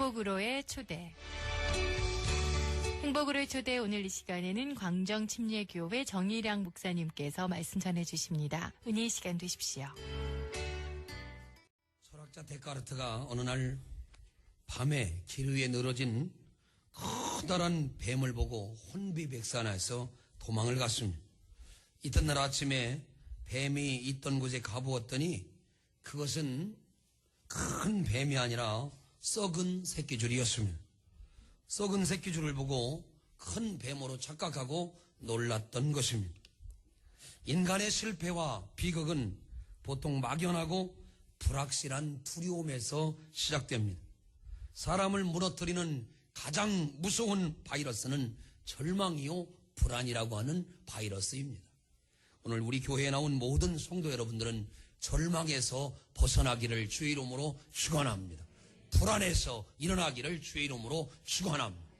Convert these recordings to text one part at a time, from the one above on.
행복으로의 초대. 행복으로의 초대, 오늘 이 시간에는 광정침례교회 정일양 목사님께서 말씀 전해주십니다. 은혜의 시간 되십시오. 철학자 데카르트가 어느 날 밤에 길 위에 늘어진 커다란 뱀을 보고 혼비백산해서 도망을 갔습니다. 이튿날 아침에 뱀이 있던 곳에 가보았더니 그것은 큰 뱀이 아니라 썩은 새끼줄이었습니다. 썩은 새끼줄을 보고 큰 뱀으로 착각하고 놀랐던 것입니다. 인간의 실패와 비극은 보통 막연하고 불확실한 두려움에서 시작됩니다. 사람을 무너뜨리는 가장 무서운 바이러스는 절망이요 불안이라고 하는 바이러스입니다. 오늘 우리 교회에 나온 모든 성도 여러분들은 절망에서 벗어나기를 주의 이름으로 축원합니다. 불안에서 일어나기를 주의 이름으로 축원합니다.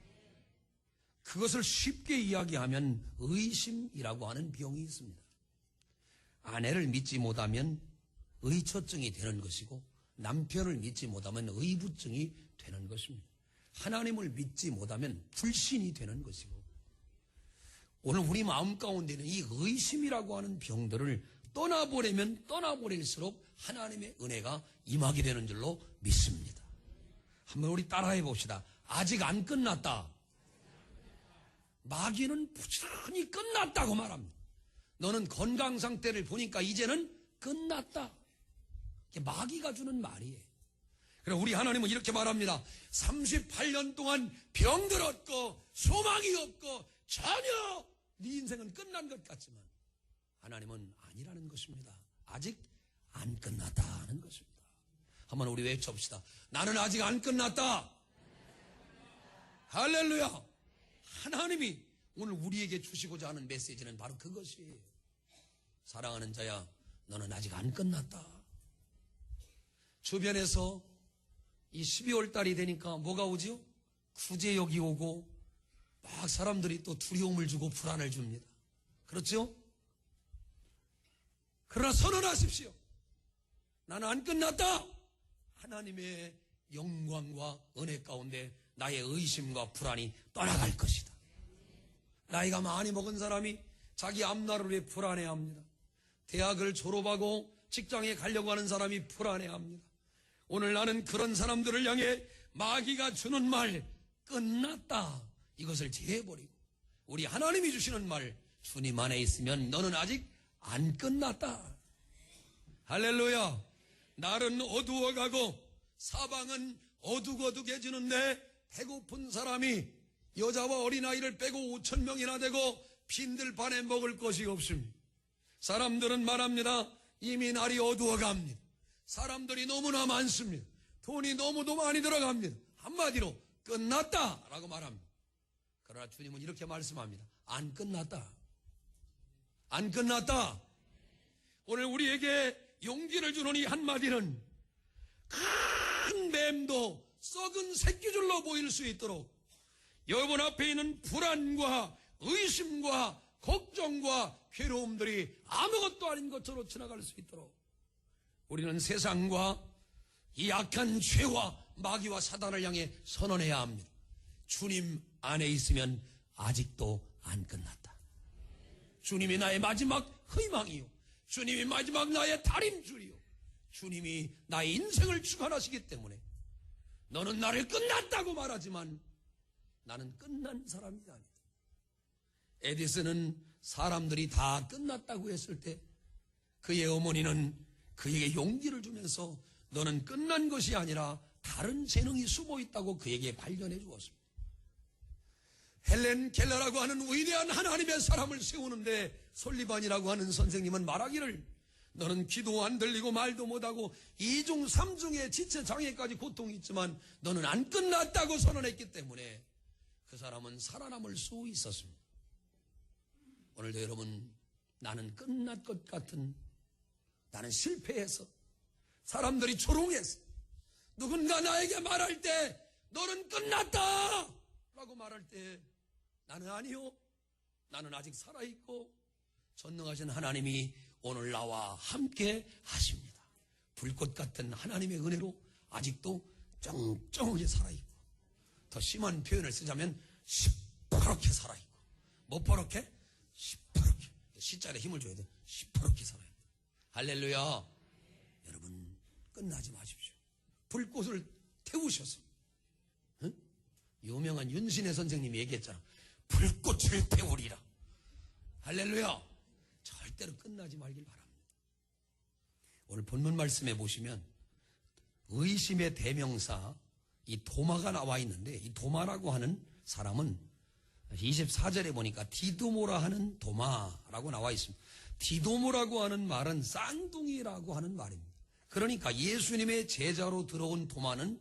그것을 쉽게 이야기하면 의심이라고 하는 병이 있습니다. 아내를 믿지 못하면 의처증이 되는 것이고, 남편을 믿지 못하면 의부증이 되는 것입니다. 하나님을 믿지 못하면 불신이 되는 것이고, 오늘 우리 마음 가운데는 이 의심이라고 하는 병들을 떠나보려면 떠나버릴수록 하나님의 은혜가 임하게 되는 줄로 믿습니다. 한번 우리 따라해 봅시다. 아직 안 끝났다. 마귀는 부지런히 끝났다고 말합니다. 너는 건강 상태를 보니까 이제는 끝났다. 이게 마귀가 주는 말이에요. 그래서 우리 하나님은 이렇게 말합니다. 38년 동안 병들었고 소망이 없고 전혀 네 인생은 끝난 것 같지만 하나님은 아니라는 것입니다. 아직 안 끝났다는 것입니다. 한번 우리 외쳐봅시다. 나는 아직 안 끝났다. 할렐루야. 하나님이 오늘 우리에게 주시고자 하는 메시지는 바로 그것이에요. 사랑하는 자야, 너는 아직 안 끝났다. 주변에서 이 12월 달이 되니까 뭐가 오지요? 구제역이 오고 막 사람들이 또 두려움을 주고 불안을 줍니다. 그렇죠? 그러나 선언하십시오. 나는 안 끝났다. 하나님의 영광과 은혜 가운데 나의 의심과 불안이 떠나갈 것이다. 나이가 많이 먹은 사람이 자기 앞날을 위해 불안해합니다. 대학을 졸업하고 직장에 가려고 하는 사람이 불안해합니다. 오늘 나는 그런 사람들을 향해 마귀가 주는 말 끝났다, 이것을 제해버리고 우리 하나님이 주시는 말, 주님 안에 있으면 너는 아직 안 끝났다. 할렐루야. 날은 어두워가고 사방은 어둑어둑해지는데 배고픈 사람이 여자와 어린아이를 빼고 5,000명이나 되고 빈들반에 먹을 것이 없습니다. 사람들은 말합니다. 이미 날이 어두워갑니다. 사람들이 너무나 많습니다. 돈이 너무도 많이 들어갑니다. 한마디로 끝났다라고 말합니다. 그러나 주님은 이렇게 말씀합니다. 안 끝났다. 안 끝났다. 오늘 우리에게 용기를 주는 이 한마디는 큰 뱀도 썩은 새끼줄로 보일 수 있도록 여러분 앞에 있는 불안과 의심과 걱정과 괴로움들이 아무것도 아닌 것처럼 지나갈 수 있도록 우리는 세상과 이 악한 죄와 마귀와 사단을 향해 선언해야 합니다. 주님 안에 있으면 아직도 안 끝났다. 주님이 나의 마지막 희망이요, 주님이 마지막 나의 달인줄이요, 주님이 나의 인생을 주관하시기 때문에 너는 나를 끝났다고 말하지만 나는 끝난 사람이 아니다. 에디슨은 사람들이 다 끝났다고 했을 때 그의 어머니는 그에게 용기를 주면서 너는 끝난 것이 아니라 다른 재능이 숨어 있다고 그에게 발견해 주었습니다. 헬렌 켈러라고 하는 위대한 하나님의 사람을 세우는데 솔리반이라고 하는 선생님은 말하기를 너는 귀도 안 들리고 말도 못하고 2중 3중의 지체장애까지 고통이 있지만 너는 안 끝났다고 선언했기 때문에 그 사람은 살아남을 수 있었습니다. 오늘도 여러분, 나는 끝날 것 같은, 나는 실패해서 사람들이 조롱해서 누군가 나에게 말할 때 너는 끝났다 라고 말할 때 나는 아니요, 나는 아직 살아있고 전능하신 하나님이 오늘 나와 함께 하십니다. 불꽃 같은 하나님의 은혜로 아직도 쩡쩡하게 살아있고 더 심한 표현을 쓰자면 시퍼렇게 살아있고. 뭐 퍼렇게? 시퍼렇게. 시자에 힘을 줘야 돼. 시퍼렇게 살아야 돼. 할렐루야. 여러분 끝나지 마십시오. 불꽃을 태우셔서, 응? 유명한 윤신혜 선생님이 얘기했잖아. 불꽃을 태우리라. 할렐루야. 절대로 끝나지 말길 바랍니다. 오늘 본문 말씀에 보시면 의심의 대명사 이 도마가 나와 있는데, 이 도마라고 하는 사람은 24절에 보니까 디도모라 하는 도마라고 나와 있습니다. 디도모라고 하는 말은 쌍둥이라고 하는 말입니다. 그러니까 예수님의 제자로 들어온 도마는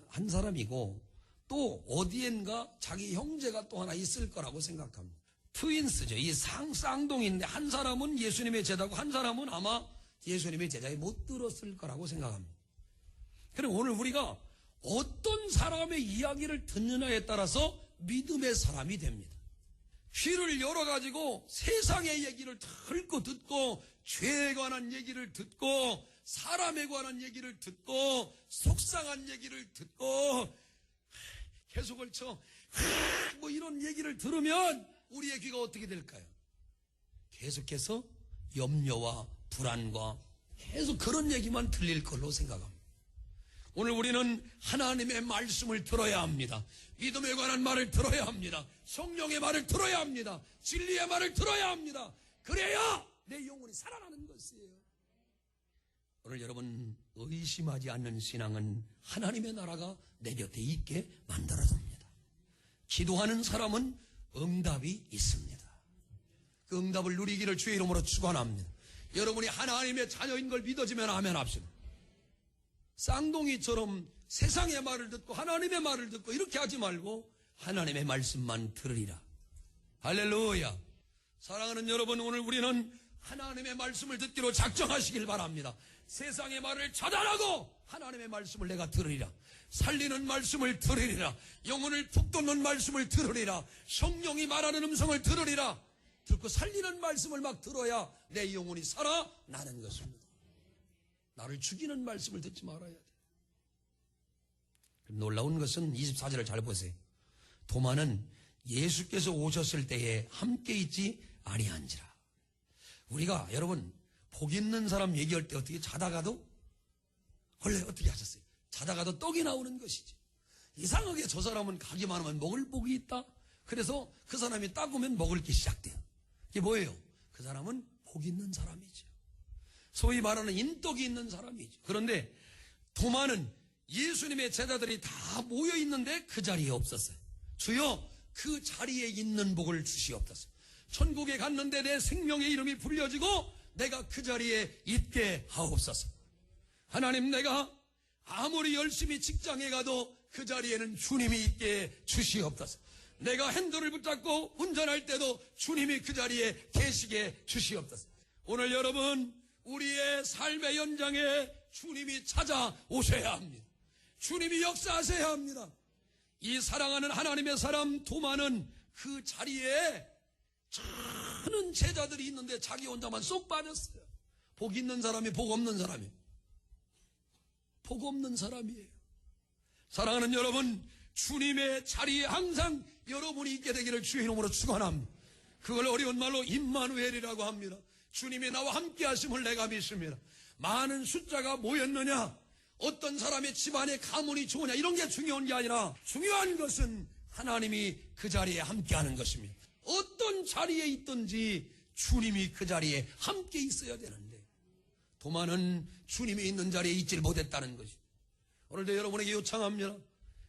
한 사람이고, 또 어디엔가 자기 형제가 또 하나 있을 거라고 생각합니다. 트윈스죠. 이 쌍둥이인데 한 사람은 예수님의 제자고 한 사람은 아마 예수님의 제자에 못 들었을 거라고 생각합니다. 그럼 오늘 우리가 어떤 사람의 이야기를 듣느냐에 따라서 믿음의 사람이 됩니다. 귀를 열어가지고 세상의 얘기를 털고 듣고, 죄에 관한 얘기를 듣고, 사람에 관한 얘기를 듣고, 속상한 얘기를 듣고, 계속 걸쳐 뭐 이런 얘기를 들으면 우리의 귀가 어떻게 될까요? 계속해서 염려와 불안과 계속 그런 얘기만 들릴 걸로 생각합니다. 오늘 우리는 하나님의 말씀을 들어야 합니다. 믿음에 관한 말을 들어야 합니다. 성령의 말을 들어야 합니다. 진리의 말을 들어야 합니다. 그래야 내 영혼이 살아나는 것이에요. 오늘 여러분, 의심하지 않는 신앙은 하나님의 나라가 내 곁에 있게 만들어줍니다. 기도하는 사람은 응답이 있습니다. 그 응답을 누리기를 주의 이름으로 축원합니다. 여러분이 하나님의 자녀인 걸 믿어지면 아멘 합시다. 쌍둥이처럼 세상의 말을 듣고 하나님의 말을 듣고 이렇게 하지 말고 하나님의 말씀만 들으리라. 할렐루야. 사랑하는 여러분, 오늘 우리는 하나님의 말씀을 듣기로 작정하시길 바랍니다. 세상의 말을 차단하고 하나님의 말씀을 내가 들으리라. 살리는 말씀을 들으리라. 영혼을 북돋는 말씀을 들으리라. 성령이 말하는 음성을 들으리라. 듣고 살리는 말씀을 막 들어야 내 영혼이 살아나는 것입니다. 나를 죽이는 말씀을 듣지 말아야 돼. 놀라운 것은 24절을 잘 보세요. 도마는 예수께서 오셨을 때에 함께 있지 아니한지라. 우리가 여러분 복 있는 사람 얘기할 때 어떻게 자다가도, 원래 어떻게 하셨어요? 자다가도 떡이 나오는 것이지. 이상하게 저 사람은 가기만 하면 먹을 복이 있다. 그래서 그 사람이 딱 오면 먹을 게 시작돼요. 이게 뭐예요? 그 사람은 복 있는 사람이죠. 소위 말하는 인덕이 있는 사람이죠. 그런데 도마는 예수님의 제자들이 다 모여 있는데 그 자리에 없었어요. 주여, 그 자리에 있는 복을 주시옵소서. 천국에 갔는데 내 생명의 이름이 불려지고 내가 그 자리에 있게 하옵소서. 하나님, 내가 아무리 열심히 직장에 가도 그 자리에는 주님이 있게 주시옵소서. 내가 핸들을 붙잡고 운전할 때도 주님이 그 자리에 계시게 주시옵소서. 오늘 여러분, 우리의 삶의 연장에 주님이 찾아오셔야 합니다. 주님이 역사하셔야 합니다. 이 사랑하는 하나님의 사람 도마는 그 자리에 많은 제자들이 있는데 자기 혼자만 쏙 빠졌어요. 복 있는 사람이 복 없는 사람이에요. 복 없는 사람이에요. 사랑하는 여러분, 주님의 자리에 항상 여러분이 있게 되기를 주의 이름으로 축원합니다. 그걸 어려운 말로 임마누엘이라고 합니다. 주님이 나와 함께 하심을 내가 믿습니다. 많은 숫자가 모였느냐, 어떤 사람의 집안의 가문이 좋으냐, 이런 게 중요한 게 아니라 중요한 것은 하나님이 그 자리에 함께 하는 것입니다. 어떤 자리에 있든지 주님이 그 자리에 함께 있어야 되는데 도마는 주님이 있는 자리에 있질 못했다는 것이. 오늘도 여러분에게 요청합니다.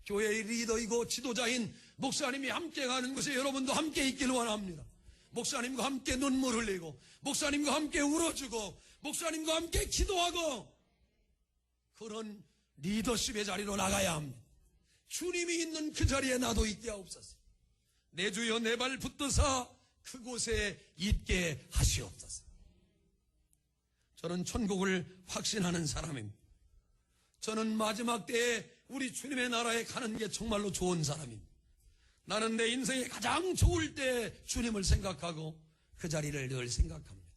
교회의 리더이고 지도자인 목사님이 함께 가는 곳에 여러분도 함께 있기를 원합니다. 목사님과 함께 눈물 흘리고, 목사님과 함께 울어주고, 목사님과 함께 기도하고, 그런 리더십의 자리로 나가야 합니다. 주님이 있는 그 자리에 나도 있게 하옵소서. 내 주여 내 발 붙드사 그곳에 있게 하시옵소서. 저는 천국을 확신하는 사람입니다. 저는 마지막 때에 우리 주님의 나라에 가는 게 정말로 좋은 사람입니다. 나는 내 인생에 가장 좋을 때 주님을 생각하고 그 자리를 늘 생각합니다.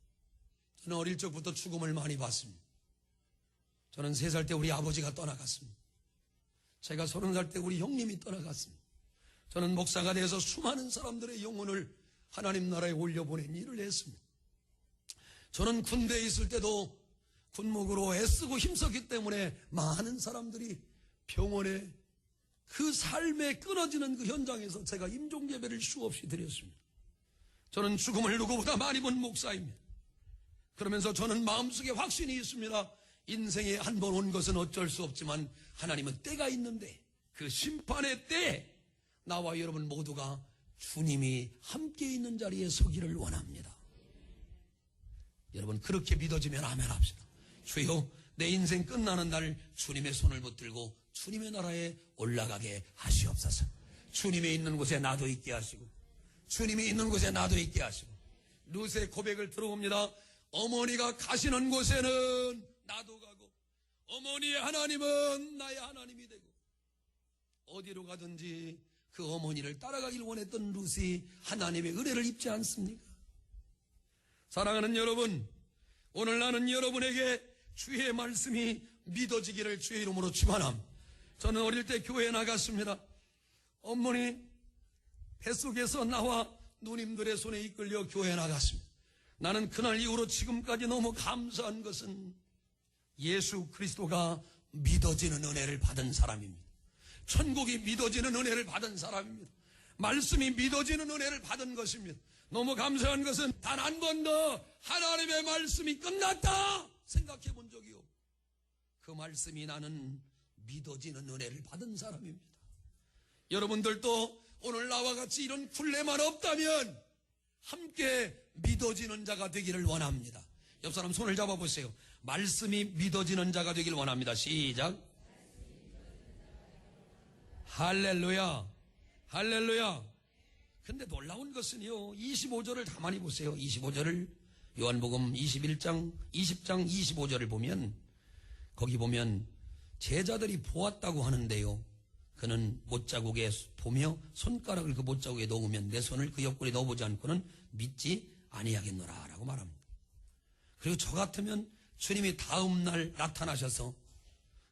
저는 어릴 적부터 죽음을 많이 봤습니다. 저는 3살 때 우리 아버지가 떠나갔습니다. 제가 30살 때 우리 형님이 떠나갔습니다. 저는 목사가 돼서 수많은 사람들의 영혼을 하나님 나라에 올려보낸 일을 했습니다. 저는 군대에 있을 때도 군목으로 애쓰고 힘썼기 때문에 많은 사람들이 병원에 그 삶에 끊어지는 그 현장에서 제가 임종예배를 수없이 드렸습니다. 저는 죽음을 누구보다 많이 본 목사입니다. 그러면서 저는 마음속에 확신이 있습니다. 인생에 한 번 온 것은 어쩔 수 없지만 하나님은 때가 있는데 그 심판의 때에 나와 여러분 모두가 주님이 함께 있는 자리에 서기를 원합니다. 여러분 그렇게 믿어지면 아멘 합시다. 주여, 내 인생 끝나는 날 주님의 손을 붙들고 주님의 나라에 올라가게 하시옵소서. 주님이 있는 곳에 나도 있게 하시고 주님이 있는 곳에 나도 있게 하시고. 룻의 고백을 들어봅니다. 어머니가 가시는 곳에는 나도 가고 어머니의 하나님은 나의 하나님이 되고. 어디로 가든지 그 어머니를 따라가길 원했던 룻이 하나님의 은혜를 입지 않습니까? 사랑하는 여러분, 오늘 나는 여러분에게 주의 말씀이 믿어지기를 주의 이름으로 축원합니다. 저는 어릴 때 교회에 나갔습니다. 어머니 뱃속에서 나와 누님들의 손에 이끌려 교회에 나갔습니다. 나는 그날 이후로 지금까지 너무 감사한 것은 예수 그리스도가 믿어지는 은혜를 받은 사람입니다. 천국이 믿어지는 은혜를 받은 사람입니다. 말씀이 믿어지는 은혜를 받은 것입니다. 너무 감사한 것은 단 한 번도 하나님의 말씀이 끝났다 생각해 본 적이 없고 그 말씀이 나는 믿어지는 은혜를 받은 사람입니다. 여러분들도 오늘 나와 같이 이런 굴레만 없다면 함께 믿어지는 자가 되기를 원합니다. 옆 사람 손을 잡아보세요. 말씀이 믿어지는 자가 되기를 원합니다. 시작. 할렐루야, 할렐루야. 근데 놀라운 것은요, 25절을 가만히 보세요. 25절을 요한복음 21장, 20장 25절을 보면 거기 보면 제자들이 보았다고 하는데요, 그는 못자국에 보며 손가락을 그 못자국에 넣으면 내 손을 그 옆구리에 넣어보지 않고는 믿지 아니하겠노라 라고 말합니다. 그리고 저 같으면 주님이 다음 날 나타나셔서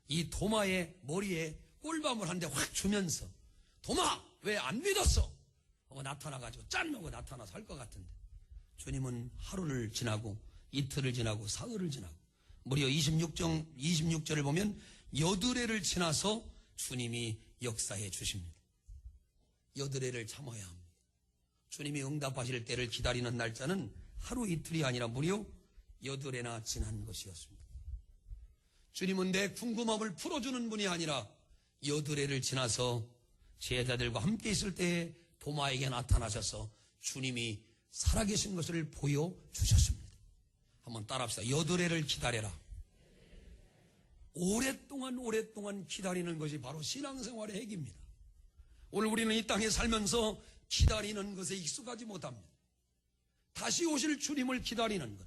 이 도마의 머리에 꿀밤을 한 대 확 주면서 도마 왜 안 믿었어? 하고 나타나가지고 짠 하고 나타나서 할 것 같은데 주님은 하루를 지나고 이틀을 지나고 사흘을 지나고 무려 26절을 보면 여드레를 지나서 주님이 역사해 주십니다. 여드레를 참아야 합니다. 주님이 응답하실 때를 기다리는 날짜는 하루 이틀이 아니라 무려 여드레나 지난 것이었습니다. 주님은 내 궁금함을 풀어주는 분이 아니라 여드레를 지나서 제자들과 함께 있을 때에 도마에게 나타나셔서 주님이 살아계신 것을 보여주셨습니다. 한번 따라합시다. 여드레를 기다려라. 오랫동안 기다리는 것이 바로 신앙생활의 핵입니다. 오늘 우리는 이 땅에 살면서 기다리는 것에 익숙하지 못합니다. 다시 오실 주님을 기다리는 것,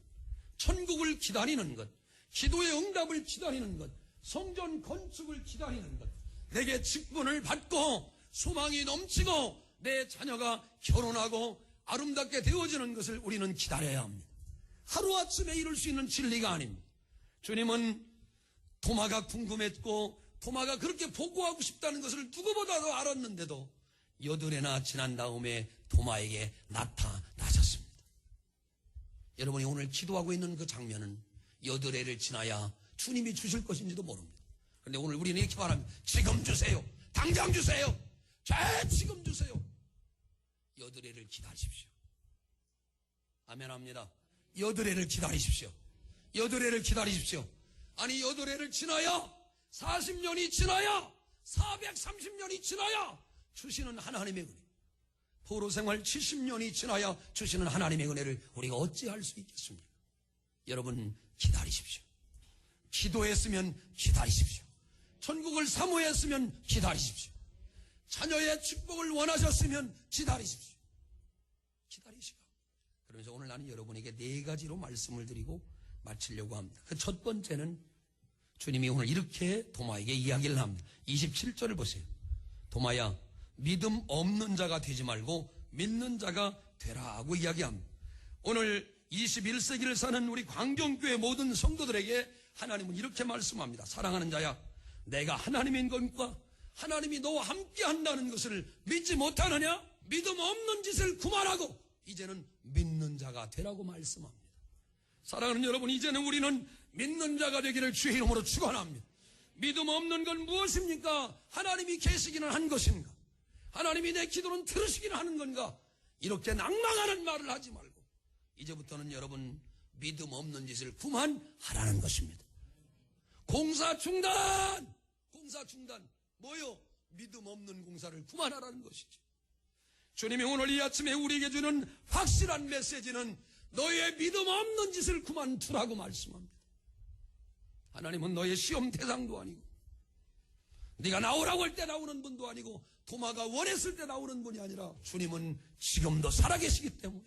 천국을 기다리는 것, 기도의 응답을 기다리는 것, 성전 건축을 기다리는 것, 내게 직분을 받고 소망이 넘치고 내 자녀가 결혼하고 아름답게 되어지는 것을 우리는 기다려야 합니다. 하루아침에 이룰 수 있는 진리가 아닙니다. 주님은 도마가 궁금했고 도마가 그렇게 보고하고 싶다는 것을 누구보다도 알았는데도 여드레나 지난 다음에 도마에게 나타나셨습니다. 여러분이 오늘 기도하고 있는 그 장면은 여드레를 지나야 주님이 주실 것인지도 모릅니다. 그런데 오늘 우리는 이렇게 말합니다. 지금 주세요. 당장 주세요. 지금 주세요. 여드레를 기다리십시오. 아멘합니다. 여드레를 기다리십시오. 여드레를 기다리십시오. 아니 여드레를 지나야 40년이 지나야 430년이 지나야 주시는 하나님의 은혜, 포로 생활 70년이 지나야 주시는 하나님의 은혜를 우리가 어찌할 수 있겠습니까? 여러분 기다리십시오. 기도했으면 기다리십시오. 천국을 사모했으면 기다리십시오. 자녀의 축복을 원하셨으면 기다리십시오. 기다리시오. 그러면서 오늘 나는 여러분에게 4가지로 말씀을 드리고 마치려고 합니다. 그 첫 번째는 주님이 오늘 이렇게 도마에게 이야기를 합니다. 27절을 보세요. 도마야, 믿음 없는 자가 되지 말고 믿는 자가 되라고 이야기합니다. 오늘 21세기를 사는 우리 광경교회 모든 성도들에게 하나님은 이렇게 말씀합니다. 사랑하는 자야, 내가 하나님인 것과 하나님이 너와 함께 한다는 것을 믿지 못하느냐? 믿음 없는 짓을 그만하고 이제는 믿는 자가 되라고 말씀합니다. 사랑하는 여러분, 이제는 우리는 믿는 자가 되기를 주의 이름으로 축원합니다. 믿음 없는 건 무엇입니까? 하나님이 계시기는 한 것인가? 하나님이 내 기도는 들으시기는 하는 건가? 이렇게 낭망하는 말을 하지 말고 이제부터는 여러분 믿음 없는 짓을 그만하라는 것입니다. 공사 중단! 공사 중단. 뭐요? 믿음 없는 공사를 그만하라는 것이죠. 주님이 오늘 이 아침에 우리에게 주는 확실한 메시지는 너의 믿음 없는 짓을 그만두라고 말씀합니다. 하나님은 너의 시험 대상도 아니고 네가 나오라고 할 때 나오는 분도 아니고 도마가 원했을 때 나오는 분이 아니라 주님은 지금도 살아계시기 때문에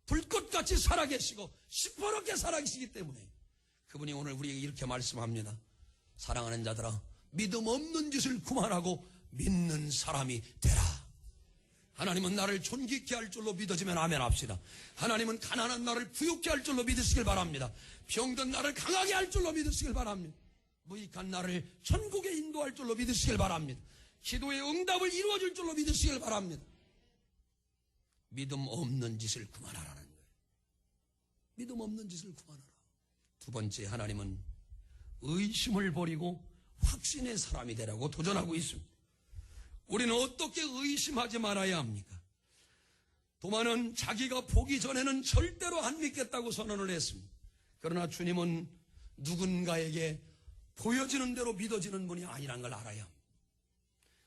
불꽃같이 살아계시고 시퍼렇게 살아계시기 때문에 그분이 오늘 우리에게 이렇게 말씀합니다. 사랑하는 자들아, 믿음 없는 짓을 그만하고 믿는 사람이 되라. 하나님은 나를 존귀케 할 줄로 믿어지면 아멘 합시다. 하나님은 가난한 나를 부유케 할 줄로 믿으시길 바랍니다. 병든 나를 강하게 할 줄로 믿으시길 바랍니다. 무익한 나를 천국에 인도할 줄로 믿으시길 바랍니다. 기도의 응답을 이루어줄 줄로 믿으시길 바랍니다. 믿음 없는 짓을 그만하라는 거예요. 믿음 없는 짓을 그만하라. 두 번째, 하나님은 의심을 버리고 확신의 사람이 되라고 도전하고 있습니다. 우리는 어떻게 의심하지 말아야 합니까? 도마는 자기가 보기 전에는 절대로 안 믿겠다고 선언을 했습니다. 그러나 주님은 누군가에게 보여지는 대로 믿어지는 분이 아니란 걸 알아야 합니다.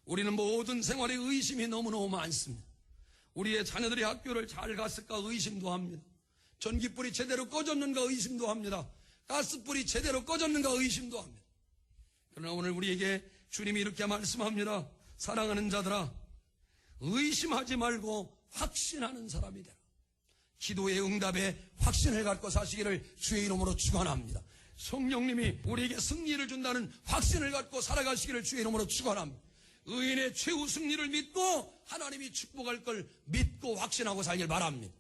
우리는 모든 생활에 의심이 너무너무 많습니다. 우리의 자녀들이 학교를 잘 갔을까 의심도 합니다. 전기불이 제대로 꺼졌는가 의심도 합니다. 가스불이 제대로 꺼졌는가 의심도 합니다. 그러나 오늘 우리에게 주님이 이렇게 말씀합니다. 사랑하는 자들아, 의심하지 말고 확신하는 사람이 되라. 기도의 응답에 확신을 갖고 사시기를 주의 이름으로 축원합니다. 성령님이 우리에게 승리를 준다는 확신을 갖고 살아가시기를 주의 이름으로 축원합니다. 의인의 최후 승리를 믿고 하나님이 축복할 걸 믿고 확신하고 살길 바랍니다.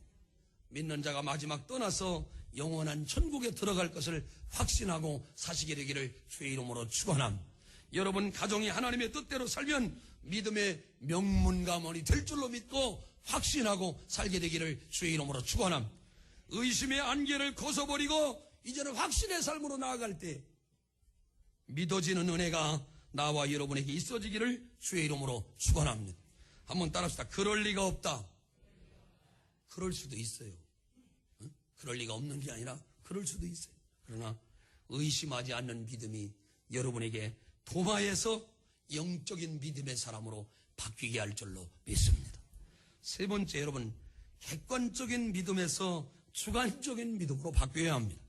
믿는 자가 마지막 떠나서 영원한 천국에 들어갈 것을 확신하고 사시게 되기를 주의 이름으로 축원합니다. 여러분 가정이 하나님의 뜻대로 살면 믿음의 명문가문이 될 줄로 믿고 확신하고 살게 되기를 주의 이름으로 축원합니다. 의심의 안개를 벗어버리고 이제는 확신의 삶으로 나아갈 때 믿어지는 은혜가 나와 여러분에게 있어지기를 주의 이름으로 축원합니다. 한번 따라합시다. 그럴 리가 없다. 그럴 수도 있어요. 그럴 리가 없는 게 아니라 그럴 수도 있어요. 그러나 의심하지 않는 믿음이 여러분에게 도마에서 영적인 믿음의 사람으로 바뀌게 할 줄로 믿습니다. 세 번째, 여러분 객관적인 믿음에서 주관적인 믿음으로 바뀌어야 합니다.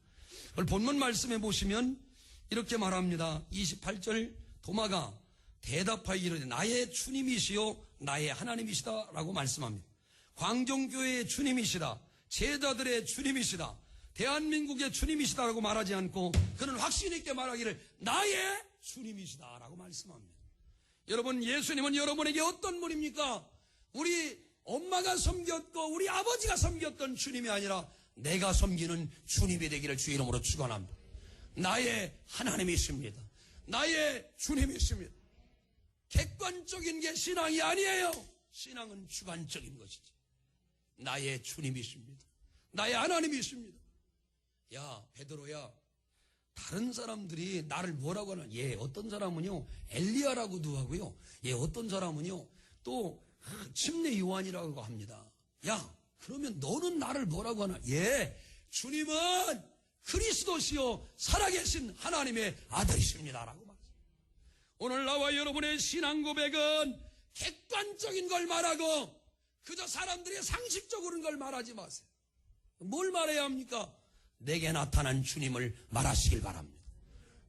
오늘 본문 말씀에 보시면 이렇게 말합니다. 28절 도마가 대답하여 이르되 나의 주님이시요 나의 하나님이시다 라고 말씀합니다. 광종교회의 주님이시다, 제자들의 주님이시다, 대한민국의 주님이시다 라고 말하지 않고 그는 확신 있게 말하기를 나의 주님이시다 라고 말씀합니다. 여러분, 예수님은 여러분에게 어떤 분입니까? 우리 엄마가 섬겼고 우리 아버지가 섬겼던 주님이 아니라 내가 섬기는 주님이 되기를 주의 이름으로 축원합니다. 나의 하나님이십니다. 나의 주님이십니다. 객관적인 게 신앙이 아니에요. 신앙은 주관적인 것이지. 나의 주님이십니다. 나의 하나님이십니다. 야, 베드로야, 다른 사람들이 나를 뭐라고 하나? 예, 어떤 사람은요 엘리야라고도 하고요, 예, 어떤 사람은요 또 침례 요한이라고 합니다. 야, 그러면 너는 나를 뭐라고 하나? 예, 주님은 그리스도시요 살아계신 하나님의 아들이십니다 라고 말합니다. 오늘 나와 여러분의 신앙 고백은 객관적인 걸 말하고 그저 사람들이 상식적으로는 걸 말하지 마세요. 뭘 말해야 합니까? 내게 나타난 주님을 말하시길 바랍니다.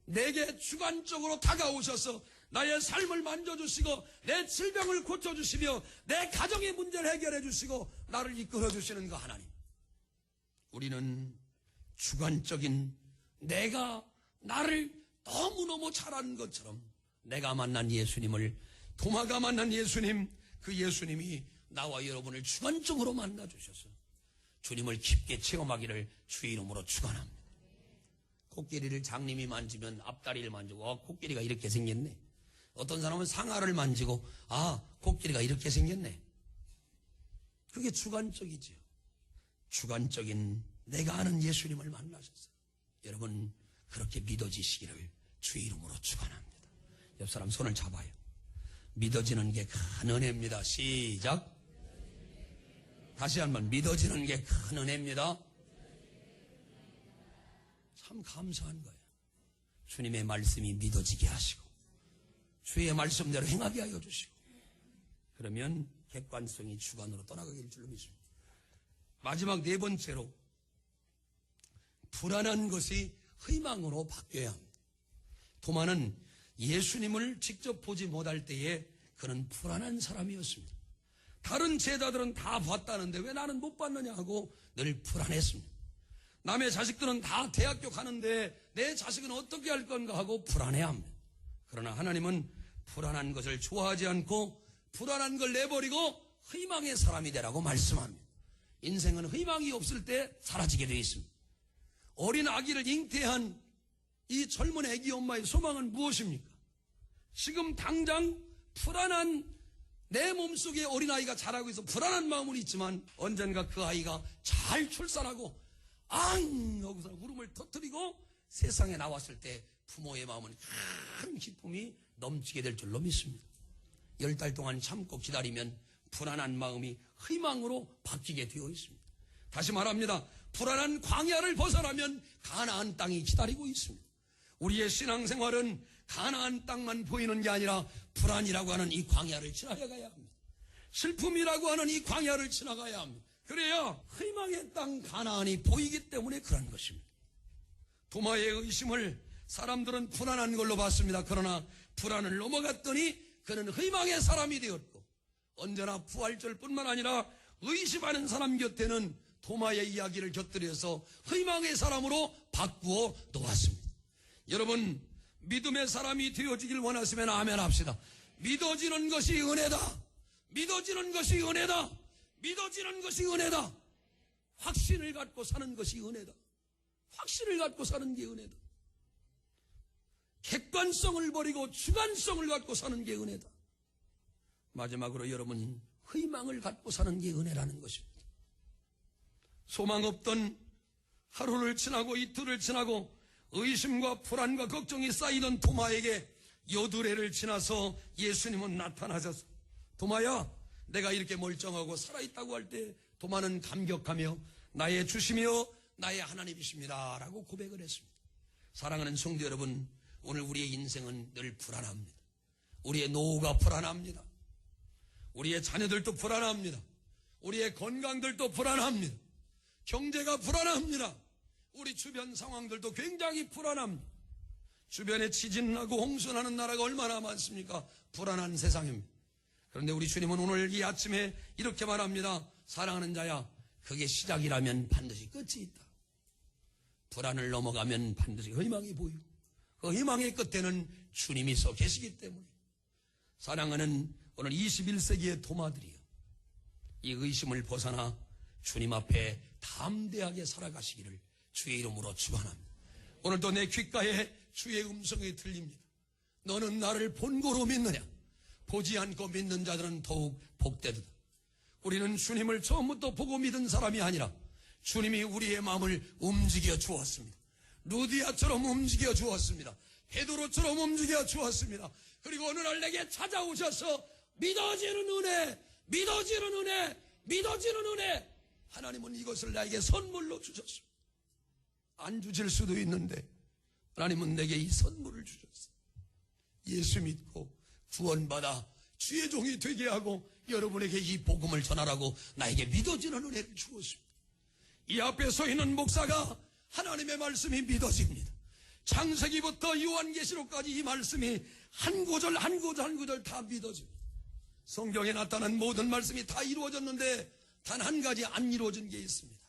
내게 주관적으로 다가오셔서 나의 삶을 만져주시고 내 질병을 고쳐주시며 내 가정의 문제를 해결해 주시고 나를 이끌어 주시는 그 하나님. 우리는 주관적인 내가 나를 너무너무 잘 아는 것처럼 내가 만난 예수님을, 도마가 만난 예수님, 그 예수님이 나와 여러분을 주관적으로 만나주셔서 주님을 깊게 체험하기를 주의 이름으로 축원합니다. 코끼리를 장님이 만지면 앞다리를 만지고 코끼리가 이렇게 생겼네. 어떤 사람은 상아를 만지고 코끼리가 이렇게 생겼네. 그게 주관적이지요. 주관적인 내가 아는 예수님을 만나셨어요. 여러분 그렇게 믿어지시기를 주의 이름으로 축원합니다. 옆 사람 손을 잡아요. 믿어지는 게 큰 은혜입니다. 시작. 다시 한번 믿어지는 게 큰 은혜입니다. 참 감사한 거예요. 주님의 말씀이 믿어지게 하시고 주의 말씀대로 행하게 하여 주시고 그러면 객관성이 주관으로 떠나가길 줄로 믿습니다. 마지막 네 번째로 불안한 것이 희망으로 바뀌어야 합니다. 도마는 예수님을 직접 보지 못할 때에 그는 불안한 사람이었습니다. 다른 제자들은 다 봤다는데 왜 나는 못 봤느냐 하고 늘 불안했습니다. 남의 자식들은 다 대학교 가는데 내 자식은 어떻게 할 건가 하고 불안해합니다. 그러나 하나님은 불안한 것을 좋아하지 않고 불안한 걸 내버리고 희망의 사람이 되라고 말씀합니다. 인생은 희망이 없을 때 사라지게 되어 있습니다. 어린 아기를 잉태한 이 젊은 아기 엄마의 소망은 무엇입니까? 지금 당장 불안한 내 몸속에 어린아이가 자라고 있어 불안한 마음은 있지만 언젠가 그 아이가 잘 출산하고 하고서 울음을 터뜨리고 세상에 나왔을 때 부모의 마음은 큰 기쁨이 넘치게 될 줄로 믿습니다. 10달 동안 참고 기다리면 불안한 마음이 희망으로 바뀌게 되어 있습니다. 다시 말합니다. 불안한 광야를 벗어나면 가나안 땅이 기다리고 있습니다. 우리의 신앙생활은 가나안 땅만 보이는 게 아니라 불안이라고 하는 이 광야를 지나가야 합니다. 슬픔이라고 하는 이 광야를 지나가야 합니다. 그래야 희망의 땅 가나안이 보이기 때문에 그런 것입니다. 도마의 의심을 사람들은 불안한 걸로 봤습니다. 그러나 불안을 넘어갔더니 그는 희망의 사람이 되었고 언제나 부활절뿐만 아니라 의심하는 사람 곁에는 도마의 이야기를 곁들여서 희망의 사람으로 바꾸어 놓았습니다. 여러분 믿음의 사람이 되어지길 원하시면 아멘 합시다. 믿어지는 것이 은혜다. 믿어지는 것이 은혜다. 믿어지는 것이 은혜다. 확신을 갖고 사는 것이 은혜다. 확신을 갖고 사는 게 은혜다. 객관성을 버리고 주관성을 갖고 사는 게 은혜다. 마지막으로 여러분 희망을 갖고 사는 게 은혜라는 것입니다. 소망 없던 하루를 지나고 이틀을 지나고 의심과 불안과 걱정이 쌓이던 도마에게 여드레를 지나서 예수님은 나타나셔서 도마야 내가 이렇게 멀쩡하고 살아있다고 할 때 도마는 감격하며 나의 주시며 나의 하나님이십니다 라고 고백을 했습니다. 사랑하는 성도 여러분, 오늘 우리의 인생은 늘 불안합니다. 우리의 노후가 불안합니다. 우리의 자녀들도 불안합니다. 우리의 건강들도 불안합니다. 경제가 불안합니다. 우리 주변 상황들도 굉장히 불안합니다. 주변에 지진나고 홍수나는 나라가 얼마나 많습니까? 불안한 세상입니다. 그런데 우리 주님은 오늘 이 아침에 이렇게 말합니다. 사랑하는 자야, 그게 시작이라면 반드시 끝이 있다. 불안을 넘어가면 반드시 희망이 보이고 그 희망의 끝에는 주님이 서 계시기 때문에 사랑하는 오늘 21세기의 도마들이요, 이 의심을 벗어나 주님 앞에 담대하게 살아가시기를 주의 이름으로 축원합니다. 오늘도 내 귓가에 주의 음성이 들립니다. 너는 나를 본고로 믿느냐? 보지 않고 믿는 자들은 더욱 복되도다. 우리는 주님을 처음부터 보고 믿은 사람이 아니라 주님이 우리의 마음을 움직여 주었습니다. 루디아처럼 움직여 주었습니다. 베드로처럼 움직여 주었습니다. 그리고 어느 날 내게 찾아오셔서 믿어지는 은혜, 믿어지는 은혜, 믿어지는 은혜, 하나님은 이것을 나에게 선물로 주셨습니다. 안 주실 수도 있는데 하나님은 내게 이 선물을 주셨어요. 예수 믿고 구원받아 주의 종이 되게 하고 여러분에게 이 복음을 전하라고 나에게 믿어지는 은혜를 주었습니다. 이 앞에 서 있는 목사가 하나님의 말씀이 믿어집니다. 창세기부터 요한계시록까지 이 말씀이 한 구절 한 구절 한 구절 다 믿어집니다. 성경에 나타난 모든 말씀이 다 이루어졌는데 단 한 가지 안 이루어진 게 있습니다.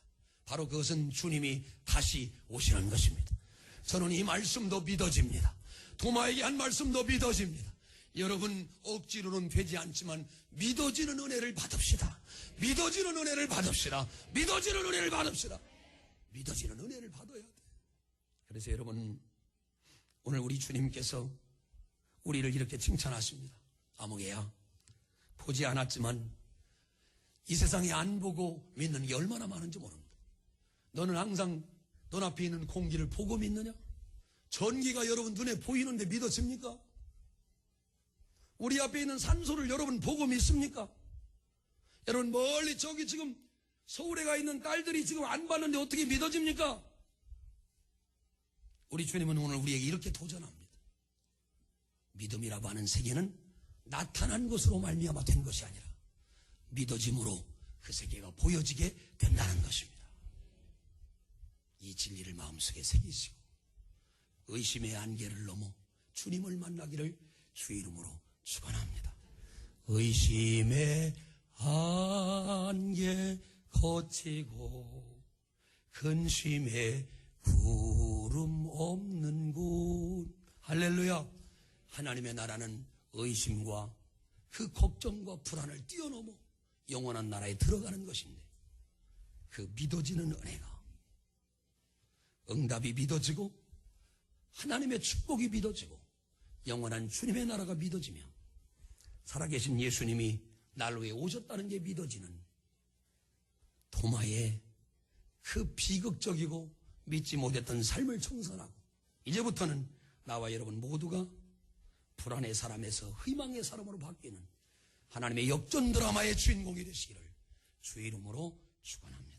바로 그것은 주님이 다시 오시는 것입니다. 저는 이 말씀도 믿어집니다. 도마에게 한 말씀도 믿어집니다. 여러분 억지로는 되지 않지만 믿어지는 은혜를 받읍시다. 믿어지는 은혜를 받읍시다. 믿어지는 은혜를 받읍시다. 믿어지는 은혜를 받아야 돼. 그래서 여러분 오늘 우리 주님께서 우리를 이렇게 칭찬하십니다. 아무개야, 보지 않았지만 이 세상에 안 보고 믿는 게 얼마나 많은지 모릅니다. 너는 항상 눈앞에 있는 공기를 보고 믿느냐? 전기가 여러분 눈에 보이는데 믿어집니까? 우리 앞에 있는 산소를 여러분 보고 믿습니까? 여러분 멀리 저기 지금 서울에 가 있는 딸들이 지금 안 봤는데 어떻게 믿어집니까? 우리 주님은 오늘 우리에게 이렇게 도전합니다. 믿음이라고 하는 세계는 나타난 것으로 말미암아 된 것이 아니라 믿어짐으로 그 세계가 보여지게 된다는 것입니다. 이 진리를 마음속에 새기시고 의심의 안개를 넘어 주님을 만나기를 주의 이름으로 축원합니다. 의심의 안개 거치고 근심의 구름 없는 곳. 할렐루야. 하나님의 나라는 의심과 그 걱정과 불안을 뛰어넘어 영원한 나라에 들어가는 것인데, 그 믿어지는 은혜가, 응답이 믿어지고 하나님의 축복이 믿어지고 영원한 주님의 나라가 믿어지며 살아계신 예수님이 날 위해 오셨다는 게 믿어지는 도마의 그 비극적이고 믿지 못했던 삶을 청산하고 이제부터는 나와 여러분 모두가 불안의 사람에서 희망의 사람으로 바뀌는 하나님의 역전 드라마의 주인공이 되시기를 주의 이름으로 축원합니다.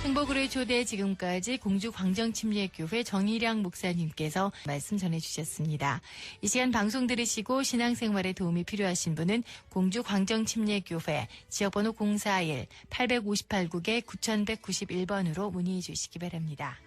행복으로의 초대, 지금까지 공주광정침례교회 정일양 목사님께서 말씀 전해주셨습니다. 이 시간 방송 들으시고 신앙생활에 도움이 필요하신 분은 공주광정침례교회 지역번호 041-858국에 9191번으로 문의해 주시기 바랍니다.